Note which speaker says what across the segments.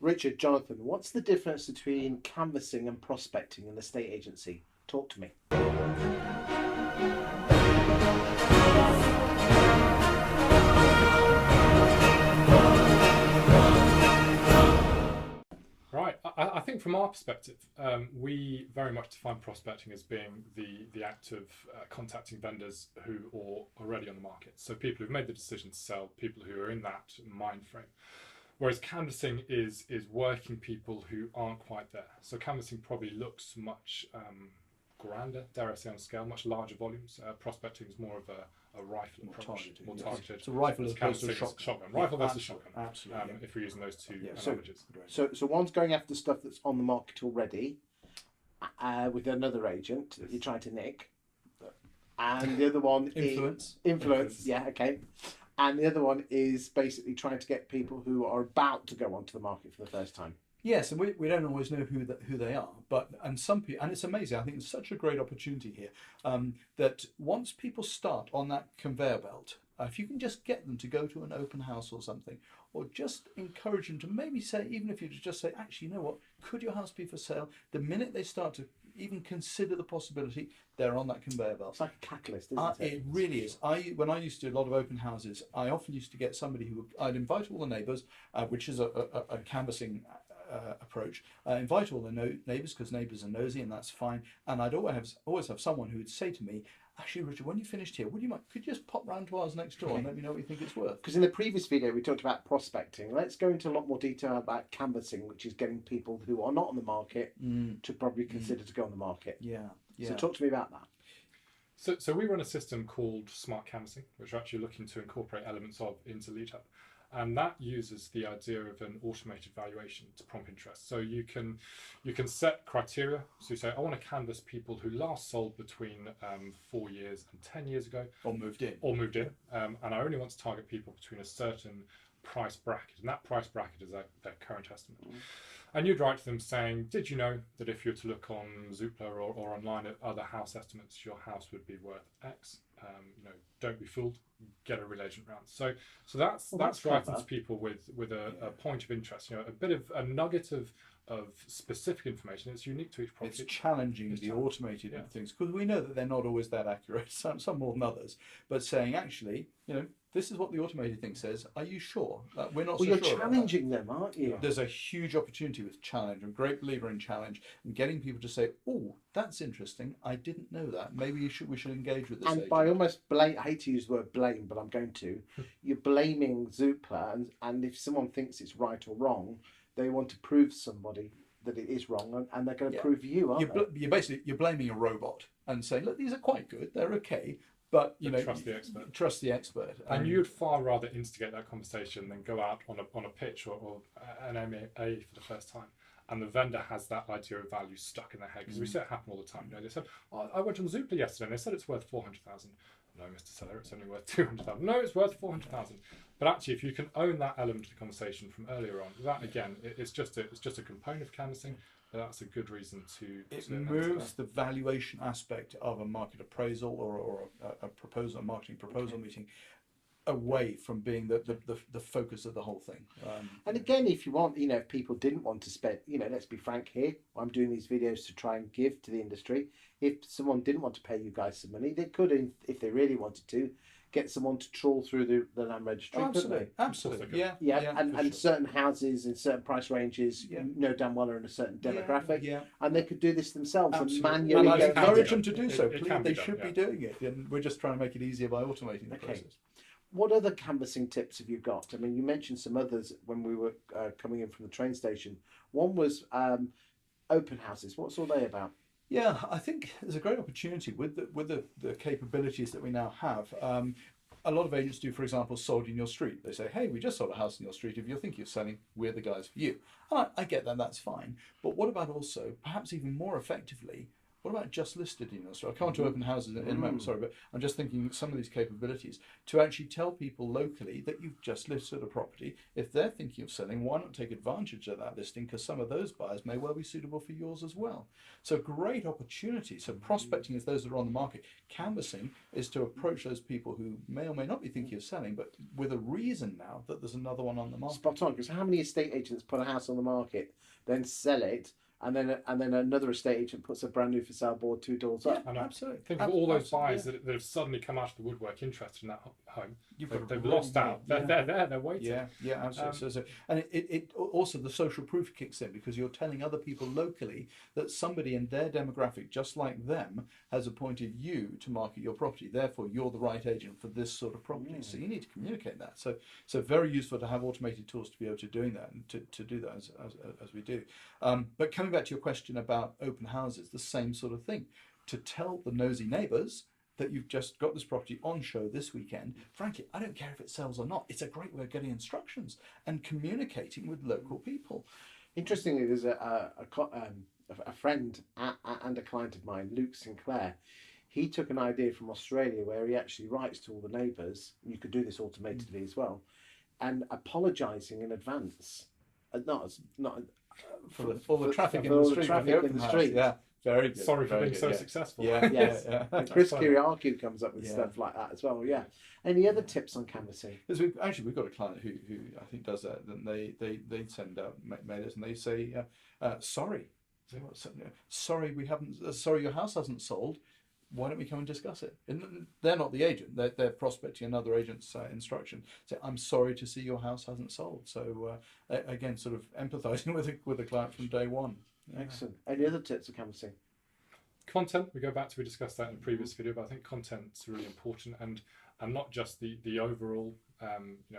Speaker 1: Richard, Jonathan, what's the difference between canvassing and prospecting in the estate agency? Talk to me.
Speaker 2: Right. I think from our perspective, we very much define prospecting as being the act of contacting vendors who are already on the market. So people who've made the decision to sell, people who are in that mind frame. Whereas canvassing is working people who aren't quite there. So canvassing probably looks much grander, dare I say, on scale, much larger volumes. Prospecting is more of a rifle
Speaker 3: More
Speaker 2: approach,
Speaker 3: targeted,
Speaker 2: more
Speaker 3: yes.
Speaker 2: targeted.
Speaker 3: It's a rifle as opposed to
Speaker 2: Canvassing is
Speaker 3: shotgun.
Speaker 2: shotgun. Rifle versus
Speaker 3: Absolutely,
Speaker 2: shotgun.
Speaker 3: absolutely, yeah.
Speaker 2: If we're using those two
Speaker 3: Yeah.
Speaker 2: analogies.
Speaker 1: So one's going after stuff that's on the market already with another agent that you're trying to nick, and the other one
Speaker 3: Influence.
Speaker 1: is influence. Yeah, okay. And the other one is basically trying to get people who are about to go onto the market for the first time.
Speaker 3: Yes, and we don't always know who they are, but some people, and it's amazing. I think it's such a great opportunity here that once people start on that conveyor belt, if you can just get them to go to an open house or something, or just encourage them to maybe say, even if you just say, actually, you know what, could your house be for sale? The minute they start to even consider the possibility, they're on that conveyor belt.
Speaker 1: It's like a catalyst, isn't it?
Speaker 3: It really is. When I used to do a lot of open houses, I often used to get somebody who I'd invite all the neighbours, which is a canvassing approach. Invite all the neighbours because neighbours are nosy, and that's fine. And I'd always have someone who would say to me, "Actually, Richard, when you finished here, would you mind? Could you just pop round to ours next door and let me know what you think it's worth?"
Speaker 1: Because in the previous video we talked about prospecting. Let's go into a lot more detail about canvassing, which is getting people who are not on the market to probably consider to go on the market.
Speaker 3: Yeah, yeah.
Speaker 1: So talk to me about that.
Speaker 2: So we run a system called Smart Canvassing, which we're actually looking to incorporate elements of into LeadHub. And that uses the idea of an automated valuation to prompt interest. So you can set criteria. So you say, I want to canvass people who last sold between 4 years and 10 years ago.
Speaker 3: Or moved in.
Speaker 2: And I only want to target people between a certain price bracket. And that price bracket is their current estimate. And you'd write to them saying, did you know that if you were to look on Zoopla or online at other house estimates, your house would be worth X? Don't be fooled. Get a real agent round. So that's writing to people with a point of interest. A bit of a nugget of specific information. It's unique to each property.
Speaker 3: It's challenging the automated things because we know that they're not always that accurate. Some more than others. But saying actually, this is what the automated thing says. Are you sure? We're not.
Speaker 1: Well,
Speaker 3: so
Speaker 1: you're
Speaker 3: sure
Speaker 1: challenging them, aren't you?
Speaker 3: There's a huge opportunity with challenge. I'm a great believer in challenge and getting people to say, "Oh, that's interesting. I didn't know that. Maybe we should engage with this."
Speaker 1: And
Speaker 3: agent.
Speaker 1: by almost blame, I hate to use the word blame, but I'm going to. You're blaming Zoopla, and if someone thinks it's right or wrong, they want to prove somebody that it is wrong, and they're going to prove you, aren't they?
Speaker 3: You're blaming a robot and saying, "Look, these are quite good. They're okay." But
Speaker 2: trust the expert.
Speaker 3: Trust the expert.
Speaker 2: And you'd far rather instigate that conversation than go out on a pitch or an M&A for the first time. And the vendor has that idea of value stuck in their head because we see it happen all the time. They said, I went on Zoopla yesterday and they said it's worth 400,000. No, Mr. Seller, it's only worth 200,000. No, it's worth 400,000. But actually, if you can own that element of the conversation from earlier on, that again, it's just a component of canvassing. That's a good reason to.
Speaker 3: It moves the valuation aspect of a market appraisal or a proposal, a marketing proposal meeting, away from being the focus of the whole thing.
Speaker 1: And again, if you want, if people didn't want to spend, let's be frank here. I'm doing these videos to try and give to the industry. If someone didn't want to pay you guys some money, they could, if they really wanted to, get someone to trawl through the land registry.
Speaker 3: Absolutely.
Speaker 1: And certain houses in certain price ranges, damn well are in a certain demographic, and they could do this themselves and manually.
Speaker 3: And I encourage them to do so. They
Speaker 2: done,
Speaker 3: should be doing it, and we're just trying to make it easier by automating the process.
Speaker 1: What other canvassing tips have you got? I mean, you mentioned some others when we were coming in from the train station. One was open houses. What's all they about?
Speaker 3: Yeah, I think there's a great opportunity with the capabilities that we now have. A lot of agents do, for example, sold in your street. They say, hey, we just sold a house in your street. If you think you're selling, we're the guys for you. And I get that, that's fine. But what about also, perhaps even more effectively, What about just listed in Australia? I'll come on to open houses in a moment, sorry, but I'm just thinking some of these capabilities to actually tell people locally that you've just listed a property. If they're thinking of selling, why not take advantage of that listing? Because some of those buyers may well be suitable for yours as well. So great opportunity. So prospecting is those that are on the market. Canvassing is to approach those people who may or may not be thinking of selling, but with a reason now that there's another one on the market.
Speaker 1: Spot on, because how many estate agents put a house on the market, then sell it, and then another estate agent puts a brand new for sale board 2 doors up?
Speaker 2: I know.
Speaker 3: Absolutely.
Speaker 2: Think of all those buyers that have suddenly come out of the woodwork interested in that home. They've lost out. They're there. They're waiting.
Speaker 3: Yeah, absolutely. And it also, the social proof kicks in because you're telling other people locally that somebody in their demographic, just like them, has appointed you to market your property. Therefore, you're the right agent for this sort of property. So you need to communicate that. So very useful to have automated tools to be able to doing that and to do that as we do. But coming back to your question about open houses, the same sort of thing. To tell the nosy neighbours that you've just got this property on show this weekend, frankly, I don't care if it sells or not. It's a great way of getting instructions and communicating with local people.
Speaker 1: Interestingly, there's a friend and a client of mine, Luke Sinclair. He took an idea from Australia where he actually writes to all the neighbours. You could do this automatically as well, and apologising in advance.
Speaker 3: For all the traffic in
Speaker 1: all
Speaker 3: the
Speaker 1: the
Speaker 3: street.
Speaker 1: traffic in the street.
Speaker 3: Yeah, very good.
Speaker 2: Sorry for
Speaker 3: very
Speaker 2: being
Speaker 3: good,
Speaker 2: so
Speaker 3: yeah.
Speaker 2: successful.
Speaker 3: Yeah,
Speaker 1: Yes.
Speaker 3: yeah.
Speaker 1: And Chris
Speaker 2: funny.
Speaker 1: Kiriakou comes up with stuff like that as well. Yeah. Any other tips on canvassing?
Speaker 3: Because we've got a client who I think does that. And they send out mailers and they say, sorry, sorry we haven't. Sorry, your house hasn't sold. Why don't we come and discuss it? And they're not the agent. They're prospecting another agent's instruction. Say, I'm sorry to see your house hasn't sold. So again, sort of empathising with the client from day one. Yeah.
Speaker 1: Excellent. Any other tips on canvassing?
Speaker 2: Content, we discussed that in a previous video, but I think content's really important, and not just the overall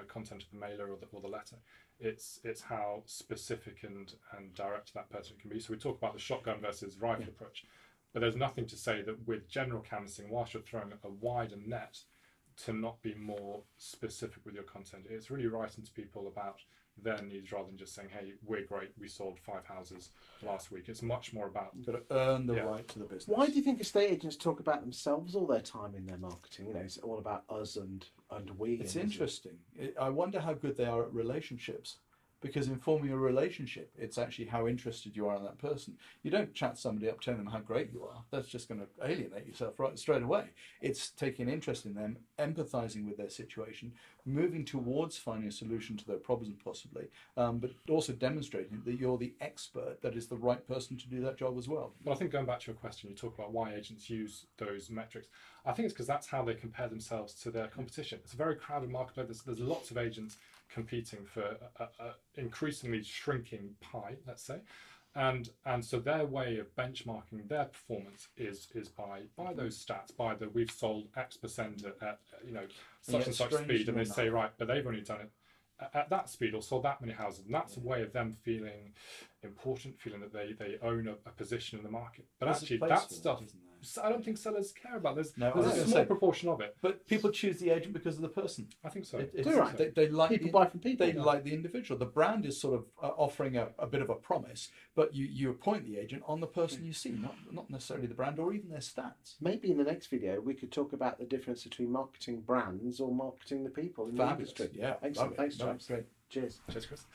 Speaker 2: content of the mailer or the letter. It's how specific and direct that person can be. So we talk about the shotgun versus rifle approach, but there's nothing to say that with general canvassing, whilst you're throwing a wider net, to not be more specific with your content. It's really writing to people about their needs rather than just saying, hey, we're great, we sold 5 houses last week. It's much more about...
Speaker 3: You've got to earn the right to the business.
Speaker 1: Why do you think estate agents talk about themselves all their time in their marketing? You know, it's all about us and we.
Speaker 3: It's interesting. I wonder how good they are at relationships. Because in forming a relationship, it's actually how interested you are in that person. You don't chat somebody up, telling them how great you are. That's just going to alienate yourself right straight away. It's taking interest in them, empathising with their situation, moving towards finding a solution to their problems possibly, but also demonstrating that you're the expert that is the right person to do that job as well.
Speaker 2: Well, I think going back to your question, you talk about why agents use those metrics. I think it's because that's how they compare themselves to their competition. It's a very crowded marketplace. There's lots of agents competing for a increasingly shrinking pie, let's say, and so their way of benchmarking their performance is by those stats, by the we've sold X% at such and such speed, and they say right, but they've only done it at that speed or sold that many houses, and that's a way of them feeling important, feeling that they own a position in the market. But
Speaker 3: There's
Speaker 2: actually,
Speaker 3: a place
Speaker 2: that
Speaker 3: for
Speaker 2: stuff.
Speaker 3: isn't there?
Speaker 2: I don't think sellers care about. There's
Speaker 3: No,
Speaker 2: a small proportion of it.
Speaker 3: But people choose the agent because of the person.
Speaker 2: I think so.
Speaker 3: It's
Speaker 1: right.
Speaker 3: They like
Speaker 1: People buy from people.
Speaker 3: They like the individual. The brand is sort of offering a bit of a promise, but you appoint the agent on the person you see, not necessarily the brand or even their stats.
Speaker 1: Maybe in the next video we could talk about the difference between marketing brands or marketing the people in the industry.
Speaker 3: Yeah,
Speaker 1: Excellent. Thanks,
Speaker 3: James.
Speaker 1: James.
Speaker 3: Great.
Speaker 1: Cheers.
Speaker 2: Cheers, Chris.